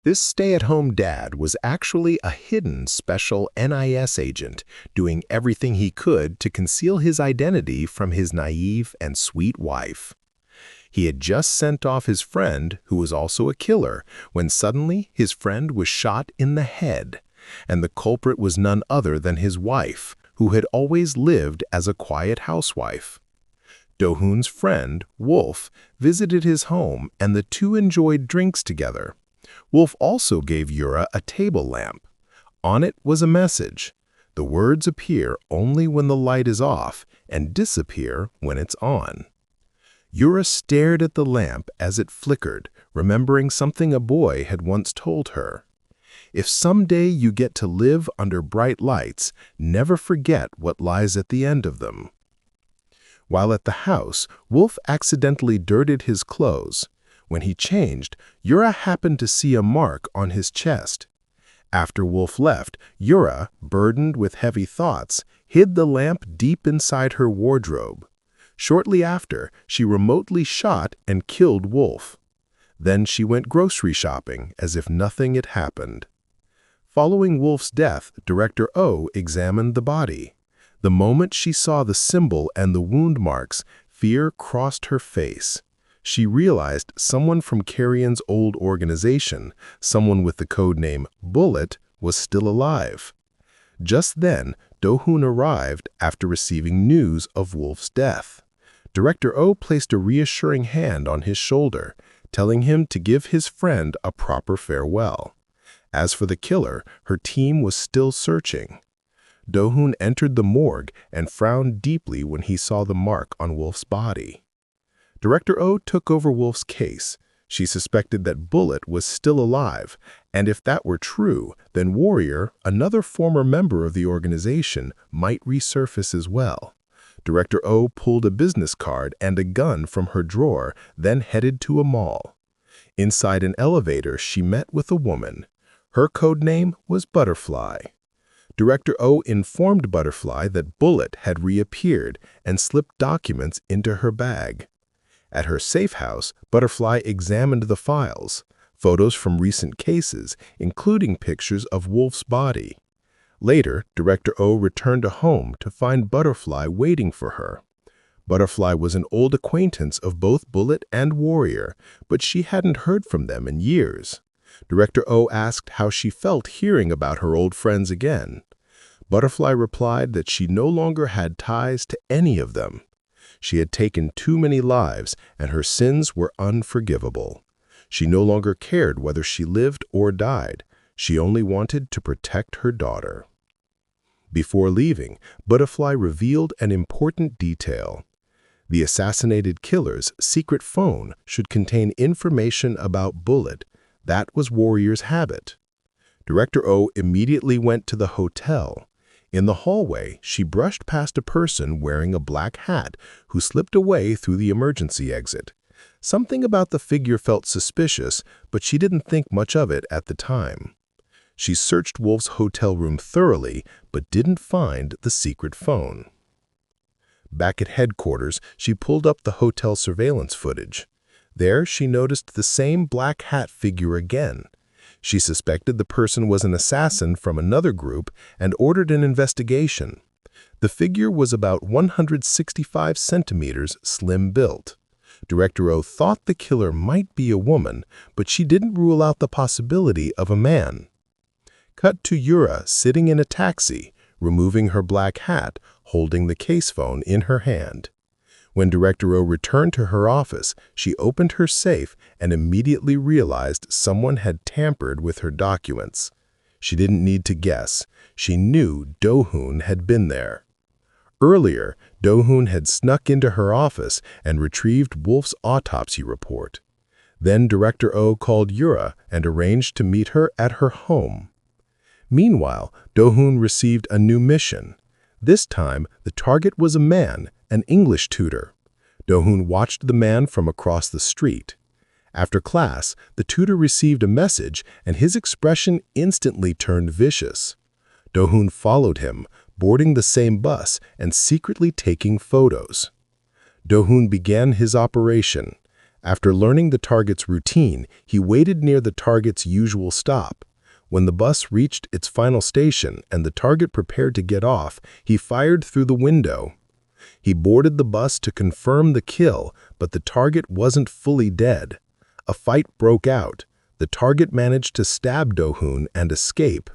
This stay-at-home dad was actually a hidden special NIS agent doing everything he could to conceal his identity from his naive and sweet wife. He had just sent off his friend, who was also a killer, when suddenly his friend was shot in the head, and the culprit was none other than his wife, who had always lived as a quiet housewife. Dohun's friend, Wolf, visited his home and the two enjoyed drinks together. Wolf also gave Yura a table lamp. On it was a message. The words appear only when the light is off and disappear when it's on. Yura stared at the lamp as it flickered, remembering something a boy had once told her. If someday you get to live under bright lights, never forget what lies at the end of them. While at the house, Wolf accidentally dirted his clothes. When he changed, Yura happened to see a mark on his chest. After Wolf left, Yura, burdened with heavy thoughts, hid the lamp deep inside her wardrobe. Shortly after, she remotely shot and killed Wolf. Then she went grocery shopping as if nothing had happened. Following Wolf's death, Director O examined the body. The moment she saw the symbol and the wound marks, fear crossed her face. She realized someone from Carrion's old organization, someone with the code name Bullet, was still alive. Just then, Dohun arrived after receiving news of Wolf's death. Director O placed a reassuring hand on his shoulder, telling him to give his friend a proper farewell. As for the killer, her team was still searching. Dohun entered the morgue and frowned deeply when he saw the mark on Wolf's body. Director O took over Wolf's case. She suspected that Bullet was still alive, and if that were true, then Warrior, another former member of the organization, might resurface as well. Director O pulled a business card and a gun from her drawer, then headed to a mall. Inside an elevator, she met with a woman. Her code name was Butterfly. Director O informed Butterfly that Bullet had reappeared and slipped documents into her bag. At her safe house, Butterfly examined the files, photos from recent cases, including pictures of Wolf's body. Later, Director O returned home to find Butterfly waiting for her. Butterfly was an old acquaintance of both Bullet and Warrior, but she hadn't heard from them in years. Director O asked how she felt hearing about her old friends again. Butterfly replied that she no longer had ties to any of them. She had taken too many lives, and her sins were unforgivable. She no longer cared whether she lived or died. She only wanted to protect her daughter. Before leaving, Butterfly revealed an important detail. The assassinated killer's secret phone should contain information about Bullet. That was Warrior's habit. Director O immediately went to the hotel. In the hallway, she brushed past a person wearing a black hat who slipped away through the emergency exit. Something about the figure felt suspicious, but she didn't think much of it at the time. She searched Wolf's hotel room thoroughly, but didn't find the secret phone. Back at headquarters, she pulled up the hotel surveillance footage. There, she noticed the same black hat figure again. She suspected the person was an assassin from another group and ordered an investigation. The figure was about 165 centimeters slim-built. Director O thought the killer might be a woman, but she didn't rule out the possibility of a man. Cut to Yura sitting in a taxi, removing her black hat, holding the case phone in her hand. When Director O returned to her office, she opened her safe and immediately realized someone had tampered with her documents. She didn't need to guess. She knew Dohun had been there. Earlier, Dohun had snuck into her office and retrieved Wolf's autopsy report. Then Director O called Yura and arranged to meet her at her home. Meanwhile, Dohun received a new mission. This time, the target was a man, an English tutor. Dohun watched the man from across the street. After class, the tutor received a message, and his expression instantly turned vicious. Dohun followed him, boarding the same bus and secretly taking photos. Dohun began his operation. After learning the target's routine, he waited near the target's usual stop. When the bus reached its final station and the target prepared to get off, he fired through the window. He boarded the bus to confirm the kill, but the target wasn't fully dead. A fight broke out. The target managed to stab Dohun and escape.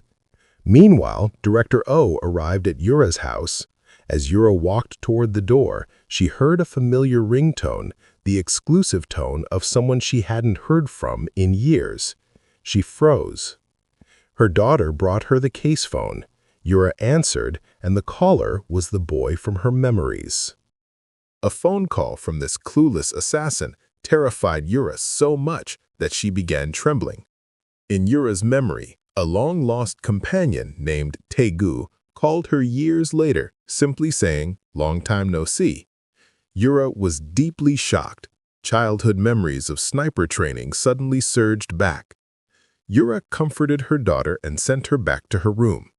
Meanwhile, Director O arrived at Yura's house. As Yura walked toward the door, she heard a familiar ringtone, the exclusive tone of someone she hadn't heard from in years. She froze. Her daughter brought her the case phone. Yura answered, and the caller was the boy from her memories. A phone call from this clueless assassin terrified Yura so much that she began trembling. In Yura's memory, a long-lost companion named Taegu called her years later, simply saying, "Long time no see." Yura was deeply shocked. Childhood memories of sniper training suddenly surged back. Yura comforted her daughter and sent her back to her room.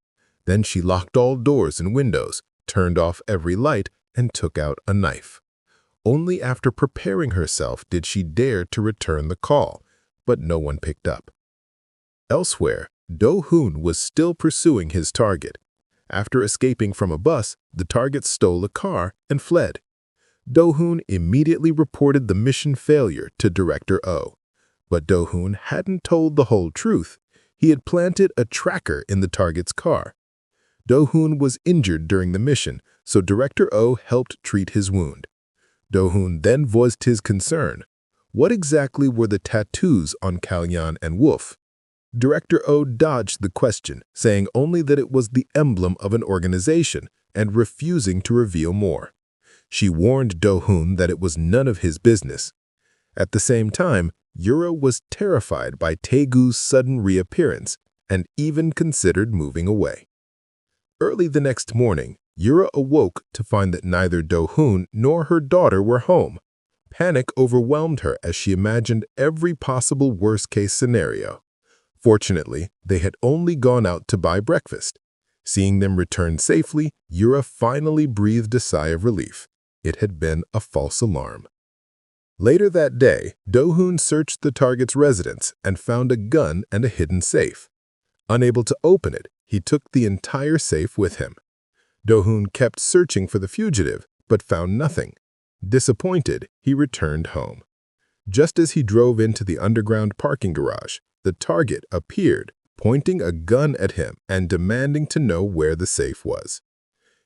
Then she locked all doors and windows, turned off every light, and took out a knife. Only after preparing herself did she dare to return the call, but no one picked up. Elsewhere, Dohun was still pursuing his target. After escaping from a bus, the target stole a car and fled. Dohun immediately reported the mission failure to Director O. But Dohun hadn't told the whole truth. He had planted a tracker in the target's car. Dohun was injured during the mission, so Director O helped treat his wound. Dohun then voiced his concern. What exactly were the tattoos on Kalyan and Wolf? Director O dodged the question, saying only that it was the emblem of an organization and refusing to reveal more. She warned Dohun that it was none of his business. At the same time, Yura was terrified by Taegu's sudden reappearance and even considered moving away. Early the next morning, Yura awoke to find that neither Dohun nor her daughter were home. Panic overwhelmed her as she imagined every possible worst-case scenario. Fortunately, they had only gone out to buy breakfast. Seeing them return safely, Yura finally breathed a sigh of relief. It had been a false alarm. Later that day, Dohun searched the target's residence and found a gun and a hidden safe. Unable to open it, he took the entire safe with him. Dohun kept searching for the fugitive, but found nothing. Disappointed, he returned home. Just as he drove into the underground parking garage, the target appeared, pointing a gun at him and demanding to know where the safe was.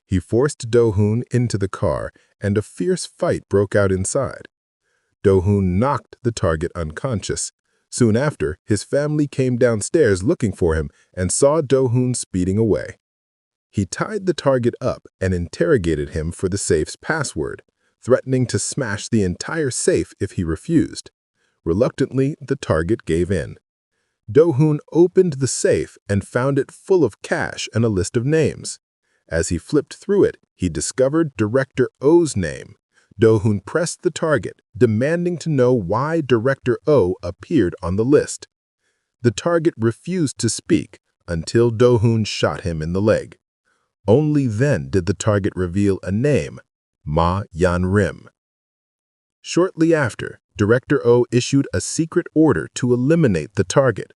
He forced Dohun into the car, and a fierce fight broke out inside. Dohun knocked the target unconscious. Soon after, his family came downstairs looking for him and saw Dohun speeding away. He tied the target up and interrogated him for the safe's password, threatening to smash the entire safe if he refused. Reluctantly, the target gave in. Dohun opened the safe and found it full of cash and a list of names. As he flipped through it, he discovered Director O's name. Dohun pressed the target, demanding to know why Director O appeared on the list. The target refused to speak until Dohun shot him in the leg. Only then did the target reveal a name, Ma Yan-rim. Shortly after, Director O issued a secret order to eliminate the target.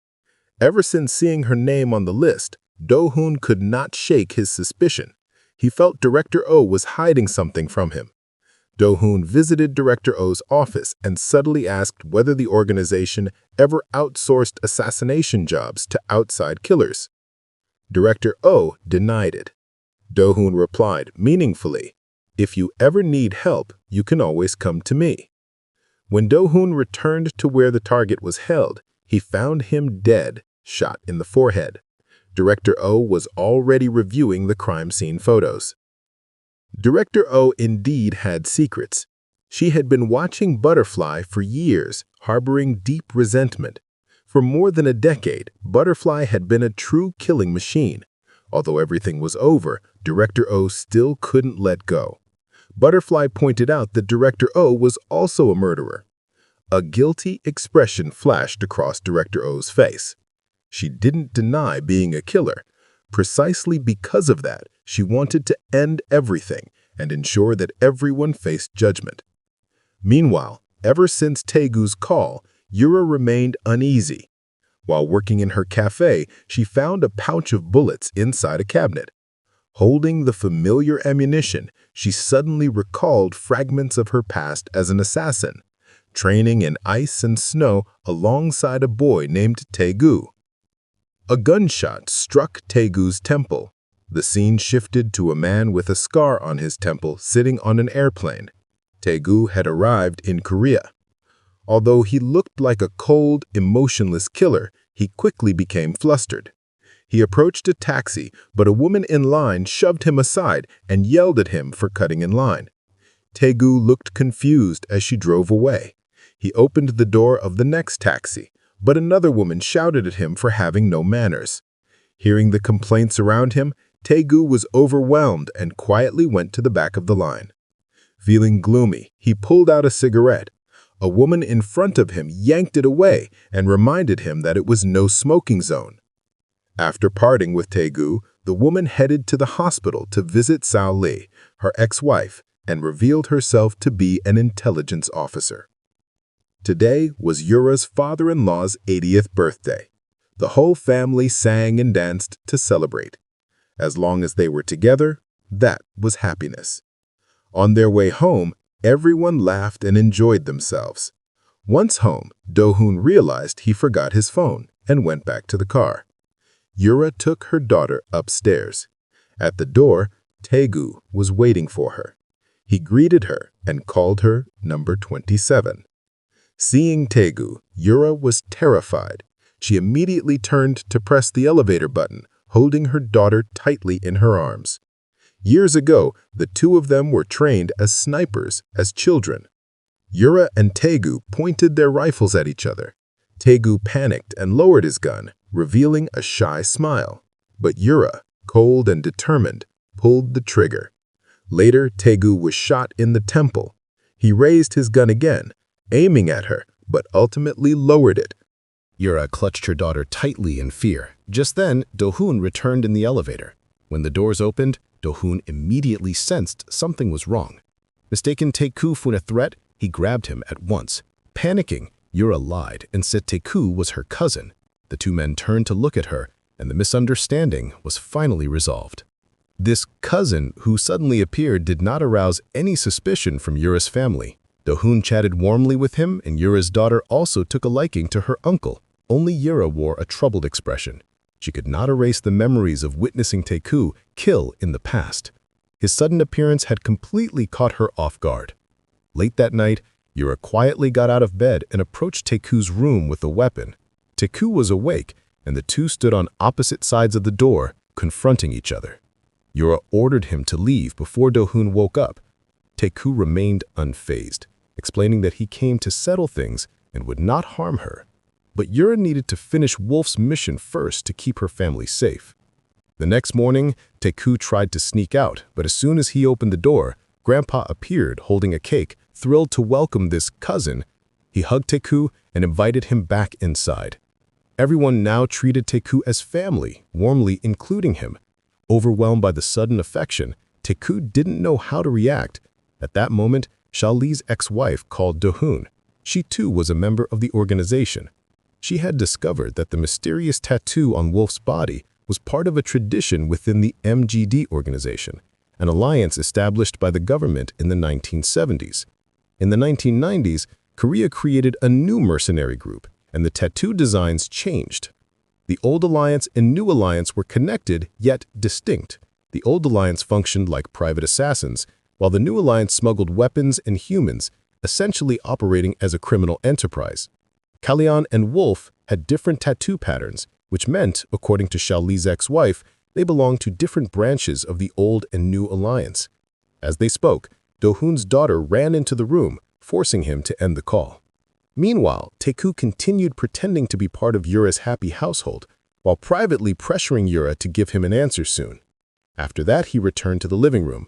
Ever since seeing her name on the list, Dohun could not shake his suspicion. He felt Director O was hiding something from him. Dohun visited Director O's office and subtly asked whether the organization ever outsourced assassination jobs to outside killers. Director O denied it. Dohun replied meaningfully, "If you ever need help, you can always come to me." When Dohun returned to where the target was held, he found him dead, shot in the forehead. Director O was already reviewing the crime scene photos. Director O indeed had secrets. She had been watching Butterfly for years, harboring deep resentment. For more than a decade, Butterfly had been a true killing machine. Although everything was over, Director O still couldn't let go. Butterfly pointed out that Director O was also a murderer. A guilty expression flashed across Director O's face. She didn't deny being a killer. Precisely because of that, she wanted to end everything and ensure that everyone faced judgment. Meanwhile, Ever since Taegu's call, Yura remained uneasy. While working in her cafe, she found a pouch of bullets inside a cabinet. Holding the familiar ammunition, she suddenly recalled fragments of her past as an assassin, training in ice and snow alongside a boy named Taegu. A gunshot struck Taegu's temple. The scene shifted to a man with a scar on his temple sitting on an airplane. Taegu had arrived in Korea. Although he looked like a cold, emotionless killer, he quickly became flustered. He approached a taxi, but a woman in line shoved him aside and yelled at him for cutting in line. Taegu looked confused as she drove away. He opened the door of the next taxi, but another woman shouted at him for having no manners. Hearing the complaints around him, Taegu was overwhelmed and quietly went to the back of the line. Feeling gloomy, he pulled out a cigarette. A woman in front of him yanked it away and reminded him that it was no smoking zone. After parting with Taegu, the woman headed to the hospital to visit Sao Lee, her ex-wife, and revealed herself to be an intelligence officer. Today was Yura's father-in-law's 80th birthday. The whole family sang and danced to celebrate. As long as they were together, that was happiness. On their way home, everyone laughed and enjoyed themselves. Once home, Dohun realized he forgot his phone and went back to the car. Yura took her daughter upstairs. At the door, Taegu was waiting for her. He greeted her and called her number 27. Seeing Taegu, Yura was terrified. She immediately turned to press the elevator button, holding her daughter tightly in her arms. Years ago, the two of them were trained as snipers as children. Yura and Taegu pointed their rifles at each other. Taegu panicked and lowered his gun, revealing a shy smile. But Yura, cold and determined, pulled the trigger. Later, Taegu was shot in the temple. He raised his gun again, aiming at her, but ultimately lowered it. Yura clutched her daughter tightly in fear. Just then, Dohun returned in the elevator. When the doors opened, Dohun immediately sensed something was wrong. Mistaking Taegu for a threat, he grabbed him at once. Panicking, Yura lied and said Taegu was her cousin. The two men turned to look at her, and the misunderstanding was finally resolved. This cousin who suddenly appeared did not arouse any suspicion from Yura's family. Dohun chatted warmly with him, and Yura's daughter also took a liking to her uncle. Only Yura wore a troubled expression. She could not erase the memories of witnessing Taegu kill in the past. His sudden appearance had completely caught her off guard. Late that night, Yura quietly got out of bed and approached Taeku's room with a weapon. Taegu was awake, and the two stood on opposite sides of the door, confronting each other. Yura ordered him to leave before Dohun woke up. Taegu remained unfazed, explaining that he came to settle things and would not harm her. But Yura needed to finish Wolf's mission first to keep her family safe. The next morning, Taegu tried to sneak out, but as soon as he opened the door, Grandpa appeared holding a cake, thrilled to welcome this cousin. He hugged Taegu and invited him back inside. Everyone now treated Taegu as family, warmly including him. Overwhelmed by the sudden affection, Taegu didn't know how to react. At that moment, Xiaoli's ex-wife called Dohun. She too was a member of the organization. She had discovered that the mysterious tattoo on Wolf's body was part of a tradition within the MGD organization, an alliance established by the government in the 1970s. In the 1990s, Korea created a new mercenary group, and the tattoo designs changed. The old alliance and new alliance were connected yet distinct. The old alliance functioned like private assassins, while the new alliance smuggled weapons and humans, essentially operating as a criminal enterprise. Kalyan and Wolf had different tattoo patterns, which meant, according to Xiaoli's ex-wife, they belonged to different branches of the old and new alliance. As they spoke, Dohun's daughter ran into the room, forcing him to end the call. Meanwhile, Taegu continued pretending to be part of Yura's happy household, while privately pressuring Yura to give him an answer soon. After that, he returned to the living room.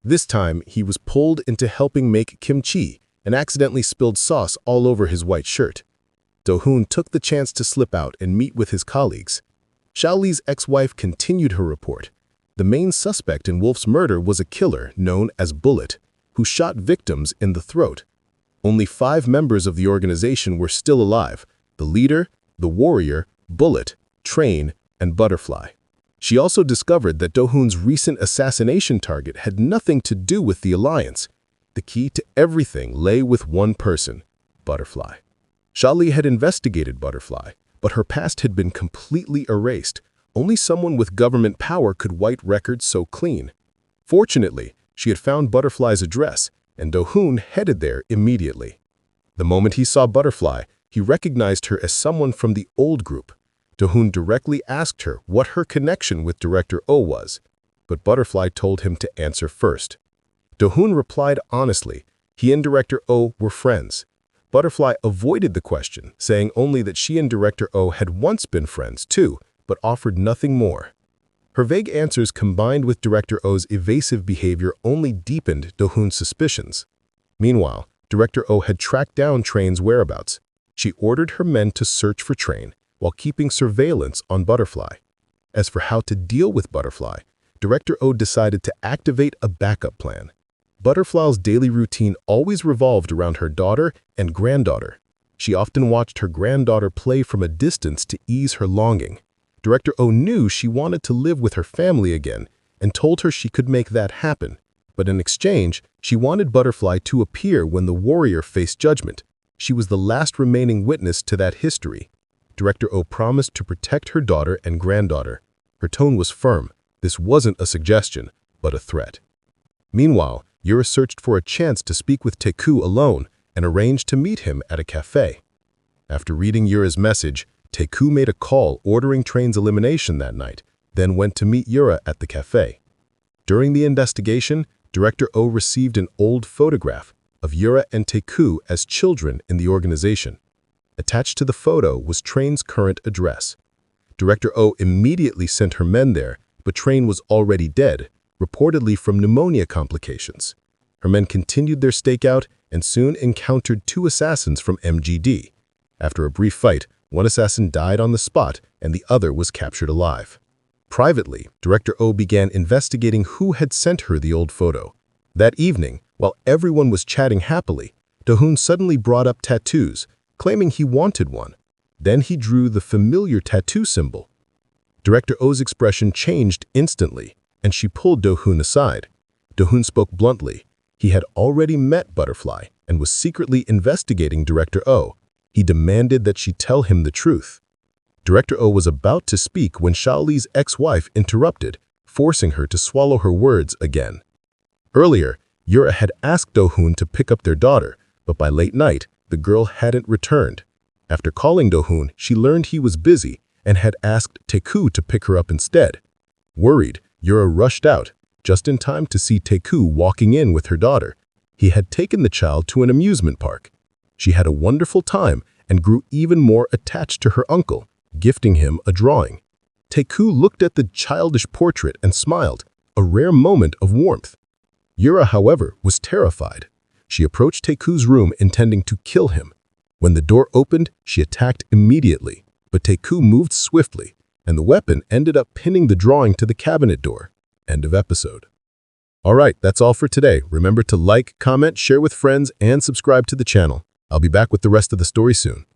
This time, he was pulled into helping make kimchi and accidentally spilled sauce all over his white shirt. Dohun took the chance to slip out and meet with his colleagues. Xiaoli's ex-wife continued her report. The main suspect in Wolf's murder was a killer known as Bullet, who shot victims in the throat. Only 5 members of the organization were still alive: the leader, the warrior, Bullet, Train, and Butterfly. She also discovered that Dohun's recent assassination target had nothing to do with the Alliance. The key to everything lay with one person: Butterfly. Shali had investigated Butterfly, but her past had been completely erased. Only someone with government power could wipe records so clean. Fortunately, she had found Butterfly's address, and Dohun headed there immediately. The moment he saw Butterfly, he recognized her as someone from the old group. Dohun directly asked her what her connection with Director O was, but Butterfly told him to answer first. Dohun replied honestly. He and Director O were friends. Butterfly avoided the question, saying only that she and Director O had once been friends too, but offered nothing more. Her vague answers combined with Director O's evasive behavior only deepened Dohun's suspicions. Meanwhile, Director O had tracked down Train's whereabouts. She ordered her men to search for Train while keeping surveillance on Butterfly. As for how to deal with Butterfly, Director O decided to activate a backup plan. Butterfly's daily routine always revolved around her daughter and granddaughter. She often watched her granddaughter play from a distance to ease her longing. Director O knew she wanted to live with her family again and told her she could make that happen. But in exchange, she wanted Butterfly to appear when the warrior faced judgment. She was the last remaining witness to that history. Director O promised to protect her daughter and granddaughter. Her tone was firm. This wasn't a suggestion, but a threat. Meanwhile, Yura searched for a chance to speak with Teku alone and arranged to meet him at a cafe. After reading Yura's message, Teku made a call ordering Train's elimination that night, then went to meet Yura at the cafe. During the investigation, Director O received an old photograph of Yura and Teku as children in the organization. Attached to the photo was Train's current address. Director O immediately sent her men there, but Train was already dead, reportedly from pneumonia complications. Her men continued their stakeout and soon encountered 2 assassins from MGD. After a brief fight, one assassin died on the spot and the other was captured alive. Privately, Director O began investigating who had sent her the old photo. That evening, while everyone was chatting happily, Dohun suddenly brought up tattoos, claiming he wanted one. Then he drew the familiar tattoo symbol. Director O's expression changed instantly, and she pulled Dohun aside. Dohun spoke bluntly. He had already met Butterfly and was secretly investigating Director O. He demanded that she tell him the truth. Director O was about to speak when Shaoli's ex-wife interrupted, forcing her to swallow her words again. Earlier, Yura had asked Dohun to pick up their daughter, but by late night, the girl hadn't returned. After calling Dohun, she learned he was busy and had asked Teku to pick her up instead. Worried, Yura rushed out, just in time to see Teku walking in with her daughter. He had taken the child to an amusement park. She had a wonderful time and grew even more attached to her uncle, gifting him a drawing. Teku looked at the childish portrait and smiled, a rare moment of warmth. Yura, however, was terrified. She approached Teku's room intending to kill him. When the door opened, she attacked immediately, but Teku moved swiftly, and the weapon ended up pinning the drawing to the cabinet door. End of episode. Alright, that's all for today. Remember to like, comment, share with friends, and subscribe to the channel. I'll be back with the rest of the story soon.